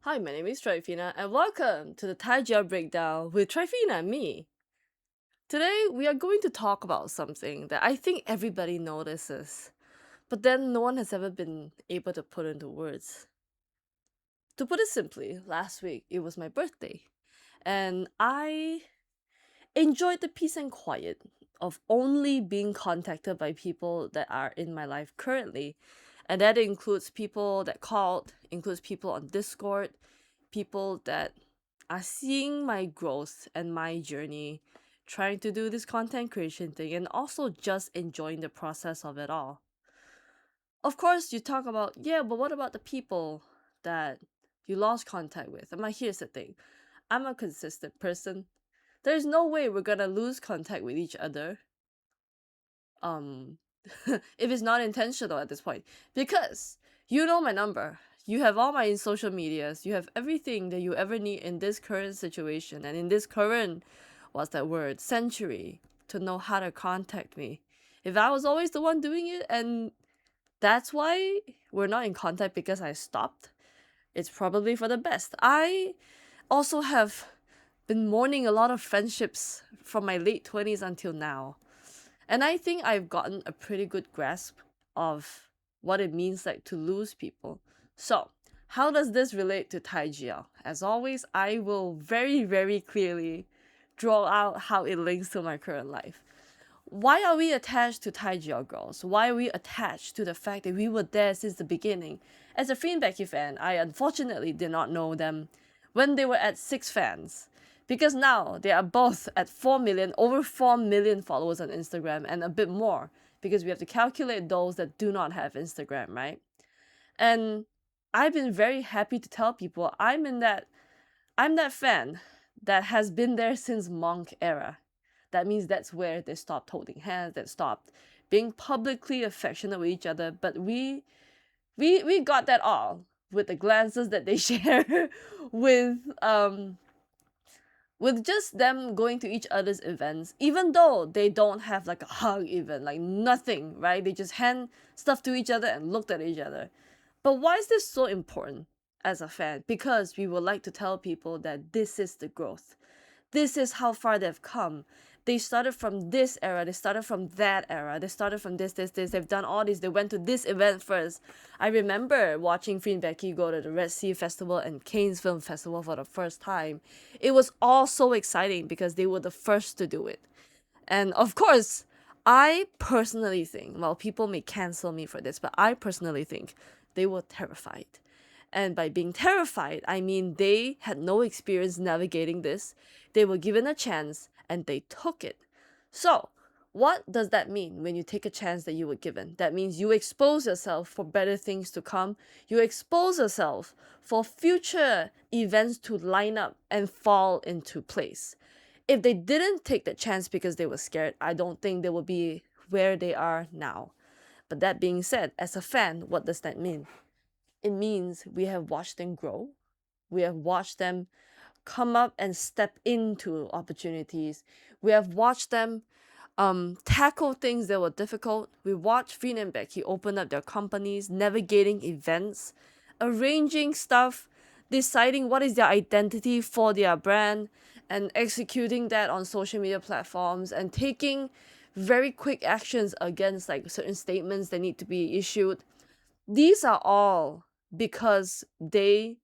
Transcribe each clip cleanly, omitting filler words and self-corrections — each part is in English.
Hi, my name is Tryphena, and welcome to the Taijia Breakdown with Tryphena and me. Today, we are going to talk about something that I think everybody notices, but then no one has ever been able to put into words. To put it simply, last week it was my birthday, and I enjoyed the peace and quiet of only being contacted by people that are in my life currently. And that includes people that called, includes people on Discord, people that are seeing my growth and my journey, trying to do this content creation thing, and also just enjoying the process of it all. Of course, you talk about, yeah, but what about the people that you lost contact with? And here's the thing, I'm a consistent person. There's no way we're gonna lose contact with each other um if it's not intentional at this point, because you know my number, you have all my social medias, you have everything that you ever need in this current situation and in this current, what's that word, century, to know how to contact me. If I was always the one doing it and that's why we're not in contact because I stopped, it's probably for the best. I also have been mourning a lot of friendships from my late 20s until now. And I think I've gotten a pretty good grasp of what it means like to lose people. So, how does this relate to Taijia? As always, I will very, very clearly draw out how it links to my current life. Why are we attached to Taijia girls? Why are we attached to the fact that we were there since the beginning? As a Free and Becky fan, I unfortunately did not know them when they were at 6 fans. Because now they are both at 4 million, over 4 million followers on Instagram and a bit more. Because we have to calculate those that do not have Instagram, right? And I've been very happy to tell people I'm that fan that has been there since Monk era. That means that's where they stopped holding hands, that stopped being publicly affectionate with each other. But we got that all with the glances that they share, with with just them going to each other's events, even though they don't have like a hug even, like nothing, right? They just hand stuff to each other and looked at each other. But why is this so important as a fan? Because we would like to tell people that this is the growth. This is how far they've come. They started from this era, they started from that era, they started from this, they've done all this, they went to this event first. I remember watching Free and Becky go to the Red Sea Festival and Cannes Film Festival for the first time. It was all so exciting because they were the first to do it. And of course, I personally think, well, people may cancel me for this, but I personally think they were terrified. And by being terrified, I mean they had no experience navigating this. They were given a chance and they took it. So, what does that mean when you take a chance that you were given? That means you expose yourself for better things to come. You expose yourself for future events to line up and fall into place. If they didn't take the chance because they were scared, I don't think they would be where they are now. But that being said, as a fan, what does that mean? It means we have watched them grow. We have watched them come up and step into opportunities. We have watched them tackle things that were difficult. We watched Finn and Becky open up their companies, navigating events, arranging stuff, deciding what is their identity for their brand, and executing that on social media platforms and taking very quick actions against like certain statements that need to be issued. These are all because they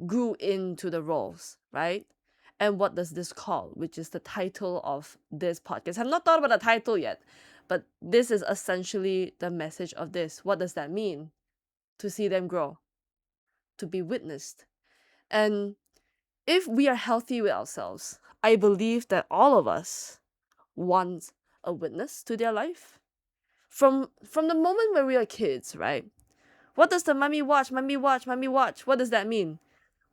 grew into the roles, right? And what does this call, which is the title of this podcast? I've not thought about the title yet, but this is essentially the message of this. What does that mean? To see them grow, to be witnessed. And if we are healthy with ourselves, I believe that all of us want a witness to their life. From the moment when we are kids, right? What does the mommy watch, mommy watch, mommy watch? What does that mean?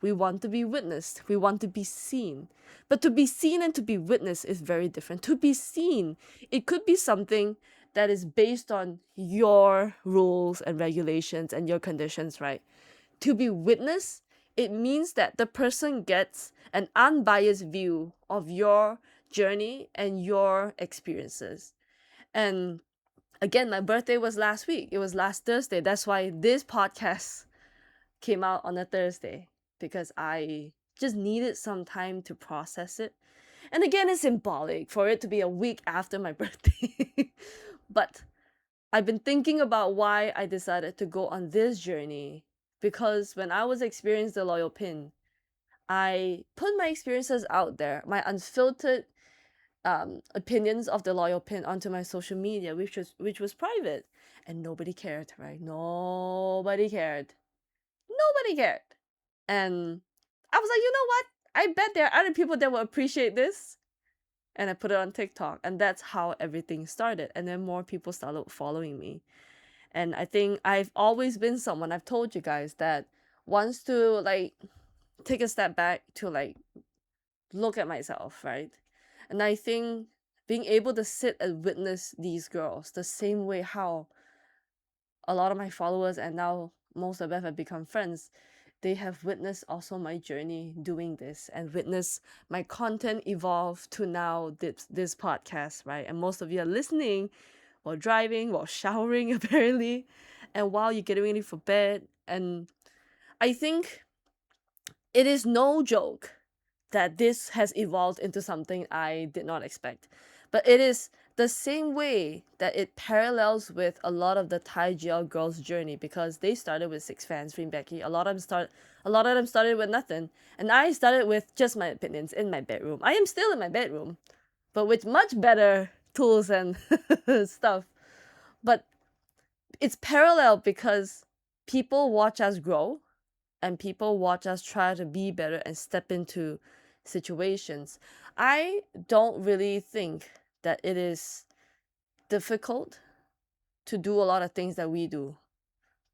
We want to be witnessed. We want to be seen. But to be seen and to be witnessed is very different. To be seen, it could be something that is based on your rules and regulations and your conditions, right? To be witnessed, it means that the person gets an unbiased view of your journey and your experiences. And again, my birthday was last week. It was last Thursday. That's why this podcast came out on a Thursday. because I just needed some time to process it. And again, it's symbolic for it to be a week after my birthday. But I've been thinking about why I decided to go on this journey, because when I was experiencing the loyal pin, I put my experiences out there, my unfiltered opinions of the loyal pin onto my social media, which was private, and nobody cared, right? Nobody cared. Nobody cared. And I was like, you know what? I bet there are other people that will appreciate this. And I put it on TikTok, and that's how everything started. And then more people started following me. And I think I've always been someone, I've told you guys, that wants to like take a step back to like look at myself, right? And I think being able to sit and witness these girls the same way how a lot of my followers and now most of them have become friends, they have witnessed also my journey doing this and witnessed my content evolve to now this podcast, right? And most of you are listening while driving, while showering, apparently, and while you're getting ready for bed. And I think it is no joke that this has evolved into something I did not expect. But it is the same way that it parallels with a lot of the Thai GL girls' journey, because they started with 6 fans, Free Becky. A lot of them started with nothing. And I started with just my opinions in my bedroom. I am still in my bedroom, but with much better tools and stuff. But it's parallel because people watch us grow and people watch us try to be better and step into situations. I don't really think that it is difficult to do a lot of things that we do,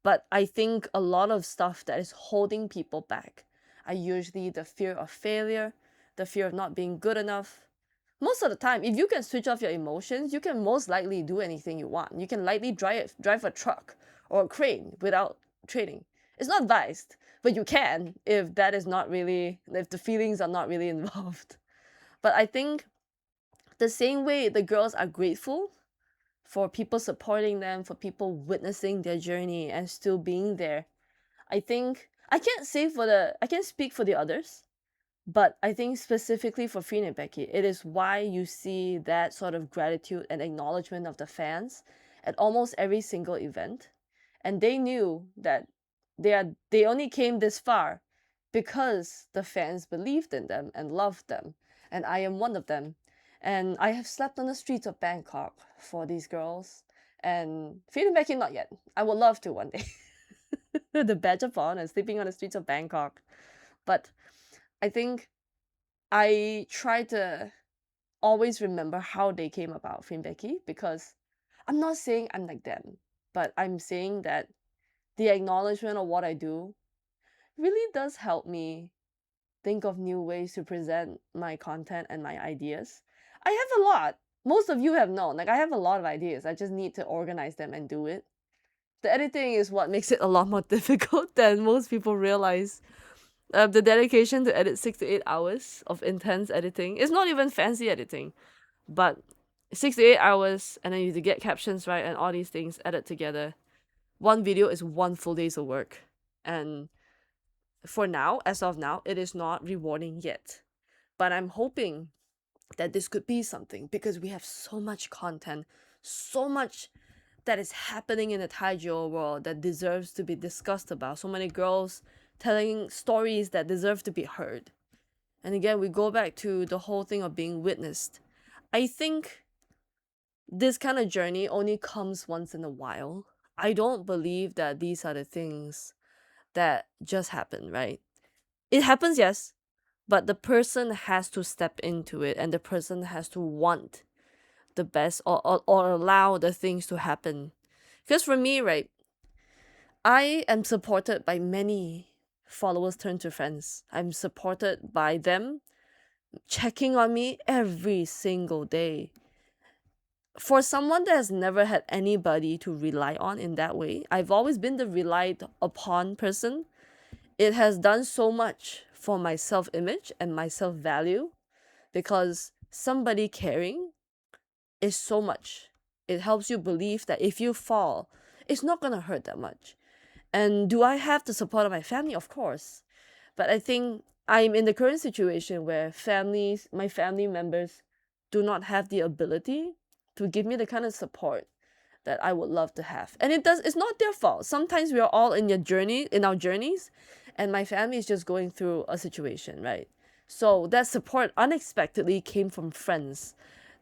but I think a lot of stuff that is holding people back are usually the fear of failure, the fear of not being good enough. Most of the time, if you can switch off your emotions, you can most likely do anything you want. You can likely drive a truck or a crane without training. It's not advised, but you can if that is not really, if the feelings are not really involved. But I think the same way the girls are grateful for people supporting them, for people witnessing their journey and still being there. I think I can't speak for the others, but I think specifically for Freen and Becky, it is why you see that sort of gratitude and acknowledgement of the fans at almost every single event. And they knew that they only came this far because the fans believed in them and loved them. And I am one of them. And I have slept on the streets of Bangkok for these girls. And Freen and Becky, not yet. I would love to one day. The badge of honor, sleeping on the streets of Bangkok. But I think I try to always remember how they came about, Finn Becky, because I'm not saying I'm like them, but I'm saying that the acknowledgement of what I do really does help me think of new ways to present my content and my ideas. I have a lot. Most of you have known. Like, I have a lot of ideas. I just need to organize them and do it. The editing is what makes it a lot more difficult than most people realize. The dedication to edit 6 to 8 hours of intense editing. It's not even fancy editing, but 6 to 8 hours, and then you have to get captions right and all these things added together. One video is 1 full day's of work. And for now, as of now, it is not rewarding yet. But I'm hoping that this could be something, because we have so much content, so much that is happening in the Taijou world that deserves to be discussed about. So many girls telling stories that deserve to be heard. And again, we go back to the whole thing of being witnessed. I think this kind of journey only comes once in a while. I don't believe that these are the things that just happen, right? It happens, yes, but the person has to step into it and the person has to want the best, or allow the things to happen. Because for me, right, I am supported by many followers turned to friends. I'm supported by them checking on me every single day. For someone that has never had anybody to rely on in that way, I've always been the relied upon person. It has done so much for my self image and my self value, because somebody caring is so much. It helps you believe that if you fall, it's not gonna hurt that much. And do I have the support of my family? Of course. But I think I'm in the current situation where my family members do not have the ability to give me the kind of support that I would love to have. And it's not their fault. Sometimes we are all in our journeys, and my family is just going through a situation, right? So that support unexpectedly came from friends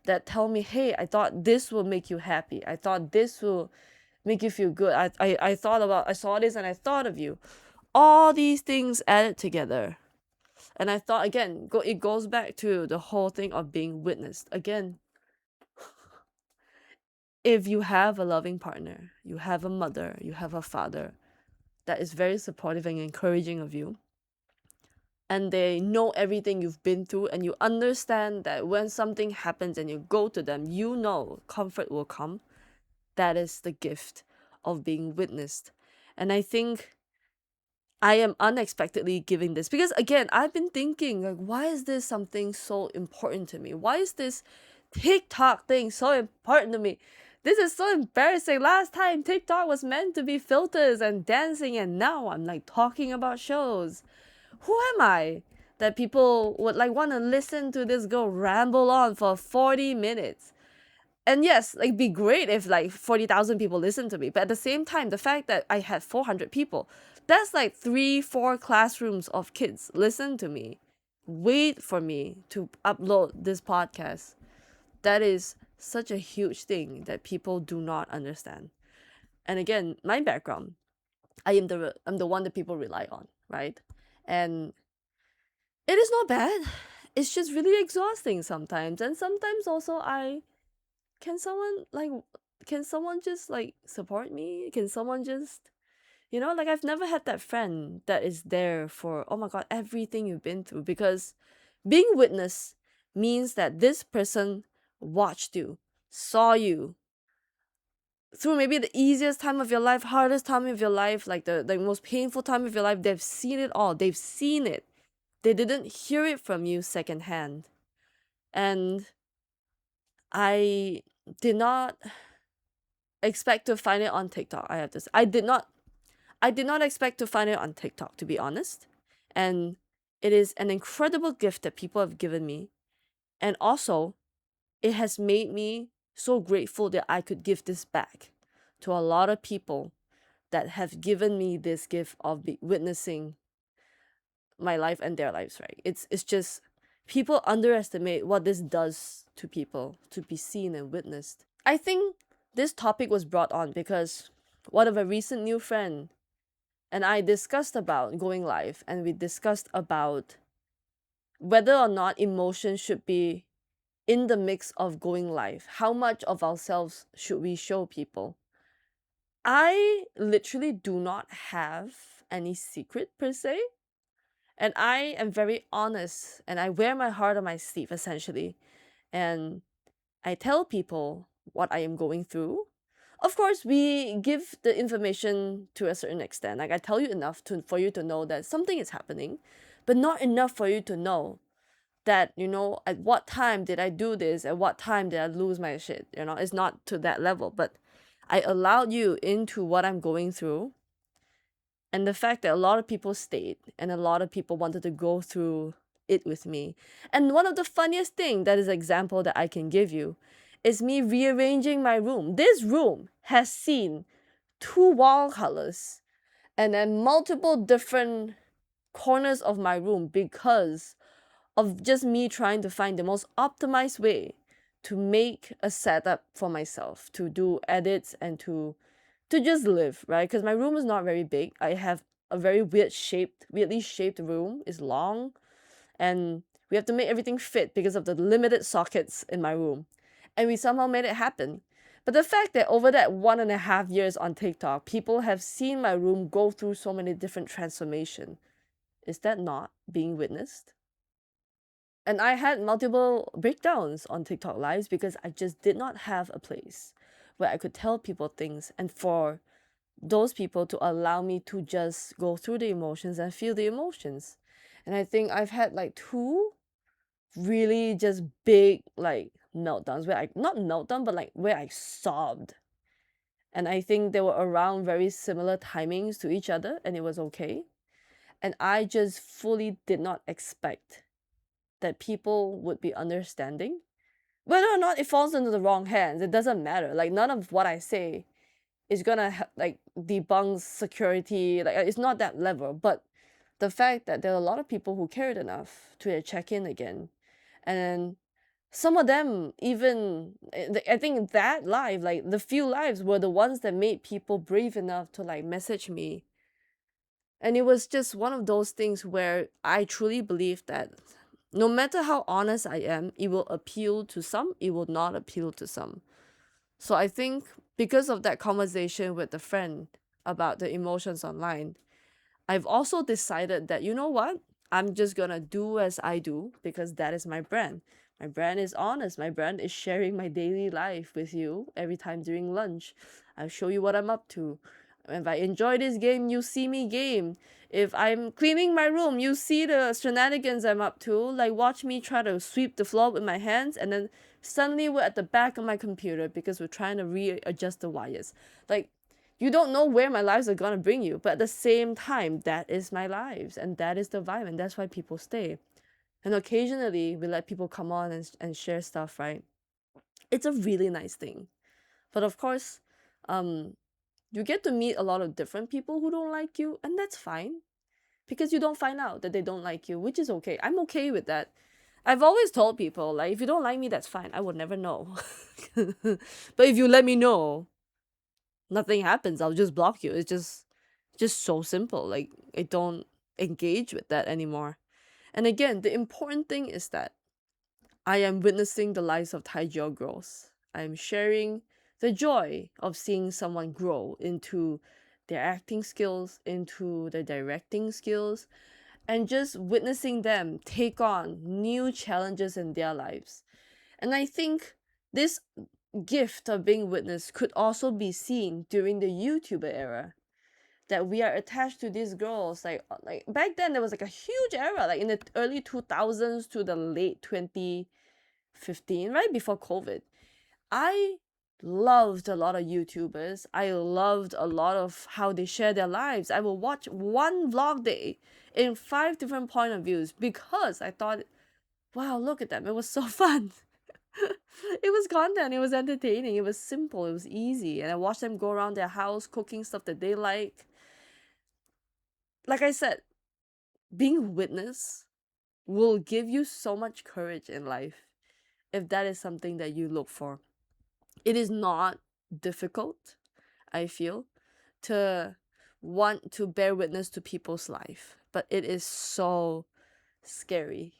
that tell me, hey, I thought this will make you happy. I thought this will make you feel good. I saw this and I thought of you. All these things added together. And I thought again, it goes back to the whole thing of being witnessed. Again, if you have a loving partner, you have a mother, you have a father that is very supportive and encouraging of you, and they know everything you've been through, and you understand that when something happens and you go to them, you know comfort will come. That is the gift of being witnessed. And I think I am unexpectedly giving this because again, I've been thinking like, why is this something so important to me? Why is this TikTok thing so important to me? This is so embarrassing. Last time TikTok was meant to be filters and dancing, and now I'm like talking about shows. Who am I that people would like want to listen to this girl ramble on for 40 minutes? And yes, like be great if like 40,000 people listen to me, but at the same time, the fact that I had 400 people, that's like 3 4 classrooms of kids listen to me, wait for me to upload this podcast. That is such a huge thing that people do not understand. And again, my background, I'm the one that people rely on, right? And it is not bad. It's just really exhausting sometimes, and sometimes also I can someone like can someone just like support me? Can someone just like I've never had that friend that is there for, oh my god, everything you've been through, because being witness means that this person watched you, saw you through maybe the easiest time of your life, hardest time of your life, like the most painful time of your life. They've seen it all. They've seen it. They didn't hear it from you secondhand. And I did not expect to find it on TikTok. I have to say, I did not expect to find it on TikTok, to be honest. And it is an incredible gift that people have given me. And also, it has made me so grateful that I could give this back to a lot of people that have given me this gift of witnessing my life and their lives, right? It's just people underestimate what this does to people to be seen and witnessed. I think this topic was brought on because one of a recent new friend and I discussed about going live, and we discussed about whether or not emotion should be in the mix of going live. How much of ourselves should we show people? I literally do not have any secret per se, and I am very honest, and I wear my heart on my sleeve essentially, and I tell people what I am going through. Of course, we give the information to a certain extent. Like I tell you enough for you to know that something is happening, but not enough for you to know that, at what time did I do this? At what time did I lose my shit? It's not to that level, but I allowed you into what I'm going through. And the fact that a lot of people stayed and a lot of people wanted to go through it with me. And one of the funniest thing that is an example that I can give you is me rearranging my room. This room has seen 2 wall colors and then multiple different corners of my room because of just me trying to find the most optimized way to make a setup for myself, to do edits and to just live, right? Because my room is not very big. I have a very weirdly shaped room. It's long, and we have to make everything fit because of the limited sockets in my room. And we somehow made it happen. But the fact that over that 1.5 years on TikTok, people have seen my room go through so many different transformation, is that not being witnessed? And I had multiple breakdowns on TikTok lives because I just did not have a place where I could tell people things, and for those people to allow me to just go through the emotions and feel the emotions. And I think I've had like 2 really just big like meltdowns where I not meltdown but like where I sobbed. And I think they were around very similar timings to each other, and it was okay. And I just fully did not expect that people would be understanding. Whether or not it falls into the wrong hands, it doesn't matter. Like, none of what I say is gonna like debunk security. Like, it's not that level. But the fact that there are a lot of people who cared enough to check in again, and some of them even, I think that live, like the few lives were the ones that made people brave enough to like message me. And it was just one of those things where I truly believe that no matter how honest I am, it will appeal to some, it will not appeal to some. So I think because of that conversation with the friend about the emotions online, I've also decided that, you know what? I'm just gonna do as I do because that is my brand. My brand is honest. My brand is sharing my daily life with you every time during lunch. I'll show you what I'm up to. If I enjoy this game, you see me game. If I'm cleaning my room, you see the shenanigans I'm up to. Like, watch me try to sweep the floor with my hands, and then suddenly we're at the back of my computer because we're trying to readjust the wires. Like, you don't know where my lives are gonna bring you, but at the same time, that is my lives, and that is the vibe, and that's why people stay. And occasionally, we let people come on and share stuff, right? It's a really nice thing. But of course, um, you get to meet a lot of different people who don't like you, and that's fine because you don't find out that they don't like you, which is okay. I'm okay with that. I've always told people, like, if you don't like me, that's fine. I will never know. But if you let me know, nothing happens. I'll just block you. It's just so simple. Like, I don't engage with that anymore. And again, the important thing is that I am witnessing the lives of Taijio girls. I am sharing the joy of seeing someone grow into their acting skills, into their directing skills, and just witnessing them take on new challenges in their lives. And I think this gift of being witnessed could also be seen during the YouTuber era, that we are attached to these girls. Like back then there was like a huge era, like in the early 2000s to the late 2015, right before COVID. I loved a lot of YouTubers. I loved a lot of how they share their lives. I will watch one vlog day in 5 different point of views because I thought, wow, look at them, it was so fun. It was content, it was entertaining, it was simple, it was easy, and I watched them go around their house cooking stuff that they like I said, being witness will give you so much courage in life if that is something that you look for. It is not difficult, I feel, to want to bear witness to people's life, but it is so scary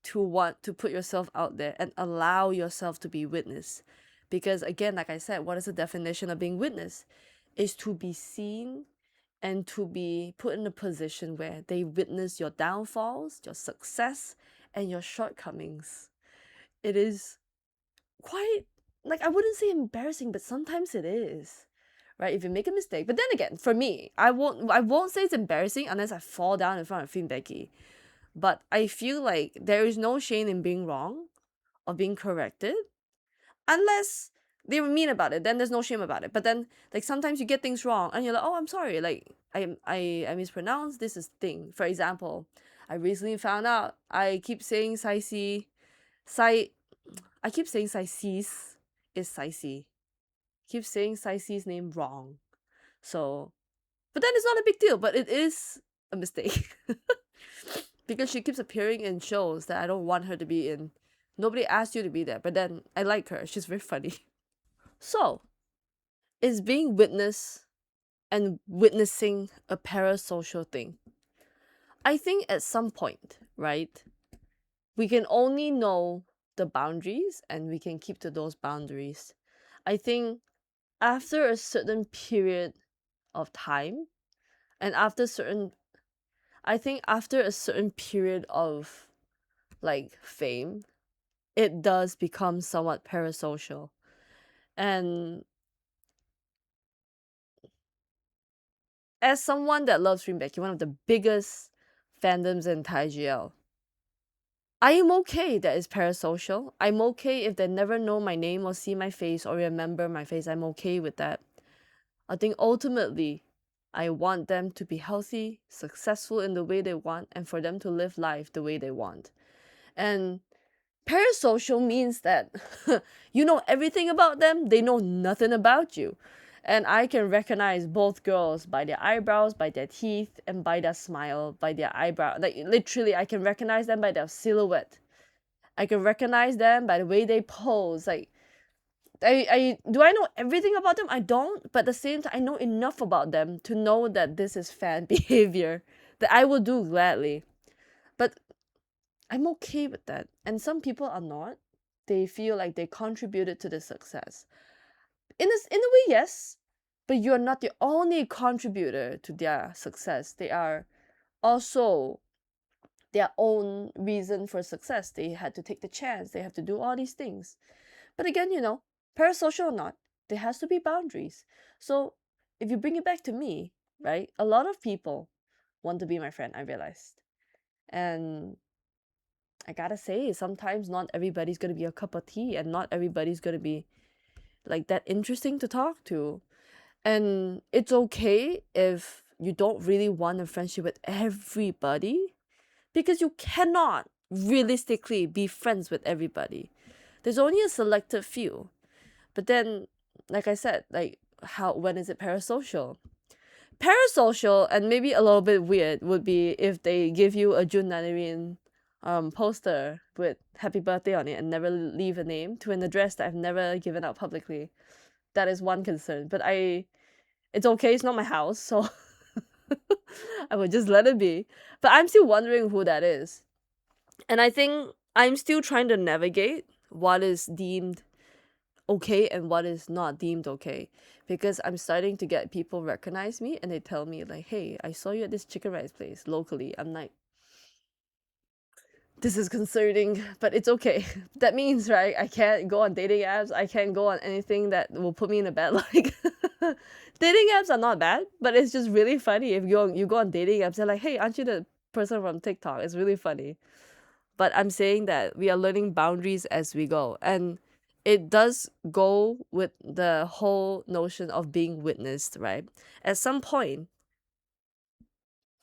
to want to put yourself out there and allow yourself to be witnessed. Because again, like I said, what is the definition of being witnessed? Is to be seen and to be put in a position where they witness your downfalls, your success, and your shortcomings. It is quite, like, I wouldn't say embarrassing, but sometimes it is. Right? If you make a mistake. But then again, for me, I won't say it's embarrassing unless I fall down in front of Finn Becky. But I feel like there is no shame in being wrong or being corrected unless they were mean about it, then there's no shame about it. But then, like, sometimes you get things wrong and you're like, oh, I'm sorry, like, I mispronounced this is thing. For example, I recently found out I keep saying Saisi Sai I keep saying Saisi's is Saisi. Keep saying Saisi's name wrong. So, but then it's not a big deal, but it is a mistake. Because she keeps appearing in shows that I don't want her to be in. Nobody asked you to be there, but then I like her. She's very funny. So, is being witness and witnessing a parasocial thing? I think at some point, right, we can only know the boundaries and we can keep to those boundaries. I think after a certain period of time and after a certain period of like fame, it does become somewhat parasocial. And as someone that loves Becky, one of the biggest fandoms in TGL, I am okay that it's parasocial. I'm okay if they never know my name or see my face or remember my face. I'm okay with that. I think ultimately I want them to be healthy, successful in the way they want, and for them to live life the way they want. And parasocial means that you know everything about them, they know nothing about you. And I can recognize both girls by their eyebrows, by their teeth, and by their smile, by their eyebrow. Like literally, I can recognize them by their silhouette. I can recognize them by the way they pose. Like I know everything about them? I don't, but at the same time I know enough about them to know that this is fan behavior that I will do gladly. But I'm okay with that. And some people are not. They feel like they contributed to the success. In a way, yes. But you're not the only contributor to their success. They are also their own reason for success. They had to take the chance. They have to do all these things. But again, parasocial or not, there has to be boundaries. So if you bring it back to me, right? A lot of people want to be my friend, I realized. And I gotta say, sometimes not everybody's gonna be a cup of tea, and not everybody's gonna be like that interesting to talk to. And it's okay if you don't really want a friendship with everybody, because you cannot realistically be friends with everybody. There's only a selected few. But then, like I said, like how when is it parasocial? Parasocial and maybe a little bit weird would be if they give you a June Nanarin poster with happy birthday on it and never leave a name to an address that I've never given out publicly. That is one concern. But it's okay, it's not my house, so I would just let it be. But I'm still wondering who that is. And I think I'm still trying to navigate what is deemed okay and what is not deemed okay, because I'm starting to get people recognize me and they tell me like, hey, I saw you at this chicken rice place locally. I'm like, this is concerning, but it's okay. That means, right, I can't go on dating apps, I can't go on anything that will put me in a bad light. Dating apps are not bad, but it's just really funny if you go on dating apps, they're like, hey, aren't you the person from TikTok? It's really funny. But I'm saying that we are learning boundaries as we go. And it does go with the whole notion of being witnessed, right? At some point,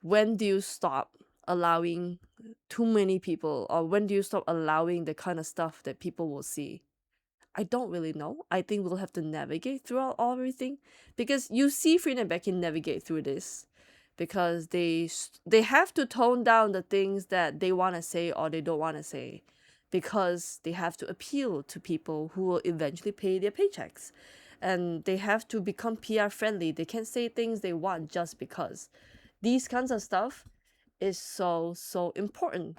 when do you stop allowing too many people, or when do you stop allowing the kind of stuff that people will see? I don't really know. I think we'll have to navigate throughout all everything, because you see Free and Becky navigate through this because they have to tone down the things that they want to say or they don't want to say, because they have to appeal to people who will eventually pay their paychecks, and they have to become PR friendly. They can't say things they want just because. These kinds of stuff is so important.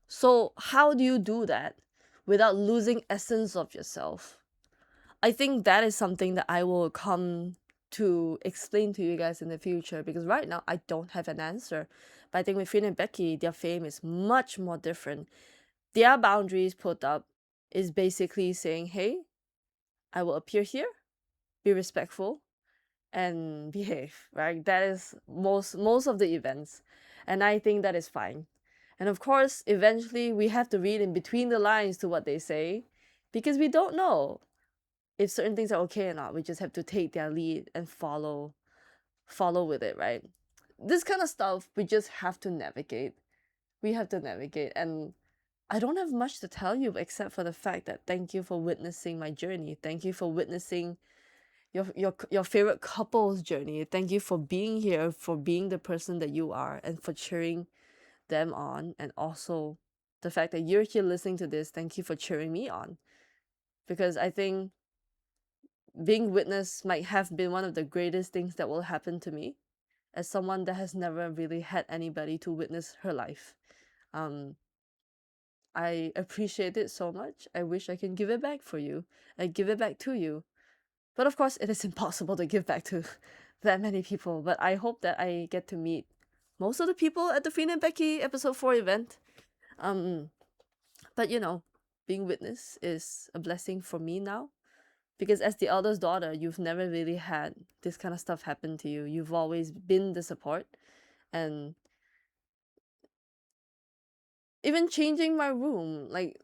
So how do you do that without losing essence of yourself? I think that is something that I will come to explain to you guys in the future, because right now I don't have an answer. But I think with Finn and Becky, their fame is much more different. Their boundaries put up is basically saying, hey, I will appear here, be respectful, and behave, right? That is most of the events. And I think that is fine. And of course, eventually we have to read in between the lines to what they say, because we don't know if certain things are okay or not. We just have to take their lead and follow with it, right? This kind of stuff we just have to navigate. We have to navigate. And I don't have much to tell you except for the fact that thank you for witnessing my journey. Thank you for witnessing your favorite couple's journey. Thank you for being here, for being the person that you are, and for cheering them on. And also the fact that you're here listening to this, thank you for cheering me on. Because I think being witnessed might have been one of the greatest things that will happen to me, as someone that has never really had anybody to witness her life. Um, I appreciate it so much. I wish I can give it back for you. I give it back to you. But of course, it is impossible to give back to that many people. But I hope that I get to meet most of the people at the Finn and Becky episode 4 event. Um, but being witness is a blessing for me now, because as the eldest daughter, you've never really had this kind of stuff happen to you. You've always been the support. And even changing my room, like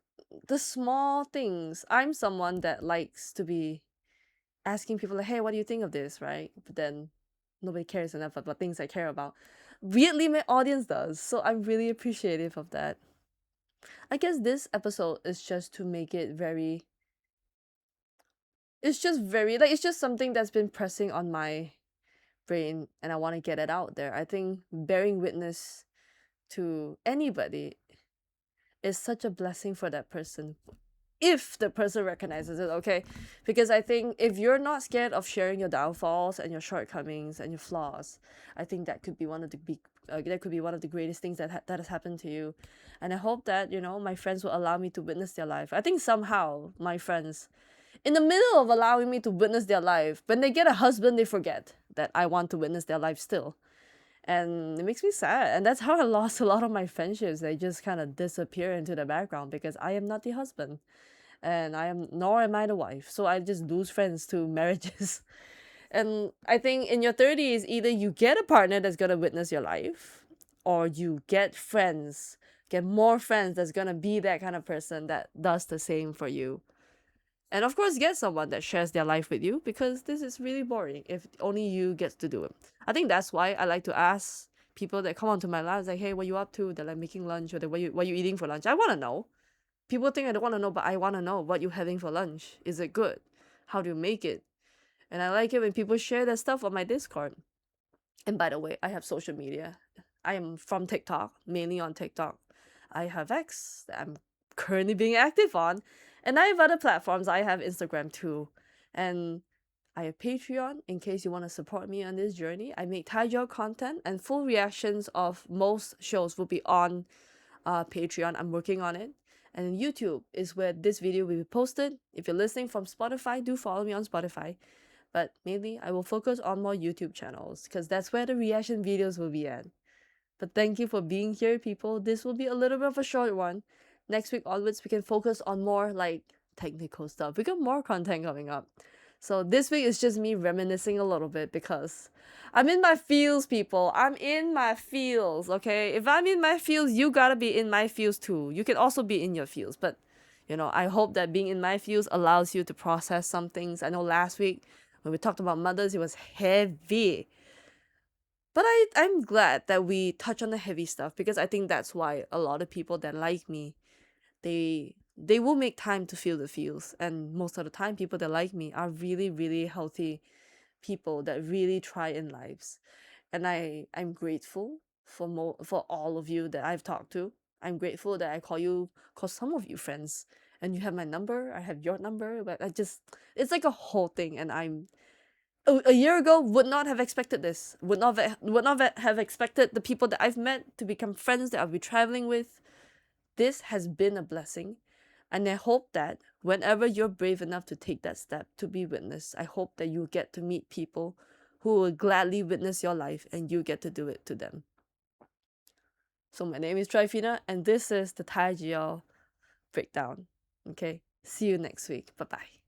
the small things. I'm someone that likes to be asking people like, hey, what do you think of this, right? But then nobody cares enough about things I care about. Weirdly, my audience does. So I'm really appreciative of that. I guess this episode is just to make it very, it's just very, like, it's just something that's been pressing on my brain and I want to get it out there. I think bearing witness to anybody is such a blessing for that person if the person recognizes it, okay? Because I think if you're not scared of sharing your downfalls and your shortcomings and your flaws, I think that could be one of the big that could be one of the greatest things that has happened to you. And I hope that, you know, my friends will allow me to witness their life. I think somehow my friends, in the middle of allowing me to witness their life, when they get a husband, they forget that I want to witness their life still. And it makes me sad. And that's how I lost a lot of my friendships. They just kind of disappear into the background because I am not the husband. And I am nor am I the wife. So I just lose friends to marriages. And I think in your 30s, either you get a partner that's gonna witness your life, or you get friends, get more friends that's gonna be that kind of person that does the same for you. And of course, get someone that shares their life with you because this is really boring if only you get to do it. I think that's why I like to ask people that come onto my lives like, hey, what you up to? They're like making lunch or what you eating for lunch? I want to know. People think I don't want to know, but I want to know what you having for lunch. Is it good? How do you make it? And I like it when people share their stuff on my Discord. And by the way, I have social media. I am from TikTok, mainly on TikTok. I have X that I'm currently being active on. And I have other platforms. I have Instagram too. And I have Patreon in case you want to support me on this journey. I make Taijou content and full reactions of most shows will be on Patreon. I'm working on it. And YouTube is where this video will be posted. If you're listening from Spotify, do follow me on Spotify. But mainly, I will focus on more YouTube channels because that's where the reaction videos will be at. But thank you for being here, people. This will be a little bit of a short one. Next week onwards, we can focus on more like technical stuff. We got more content coming up. So this week is just me reminiscing a little bit because I'm in my feels, people. I'm in my feels, okay? If I'm in my feels, you gotta be in my feels too. You can also be in your feels, but you know, I hope that being in my feels allows you to process some things. I know last week when we talked about mothers, it was heavy. But I'm glad that we touch on the heavy stuff because I think that's why a lot of people that like me, they will make time to feel the feels. And most of the time people that like me are really, really healthy people that really try in lives. And I'm grateful for all of you that I've talked to. I'm grateful that I call some of you friends. And you have my number, I have your number, but it's like a whole thing. And a year ago would not have expected this. Would not have expected the people that I've met to become friends that I'll be traveling with. This has been a blessing, and I hope that whenever you're brave enough to take that step to be witness, I hope that you get to meet people who will gladly witness your life and you get to do it to them. So my name is Tryphena, and this is the Tai breakdown. Okay, see you next week. Bye bye.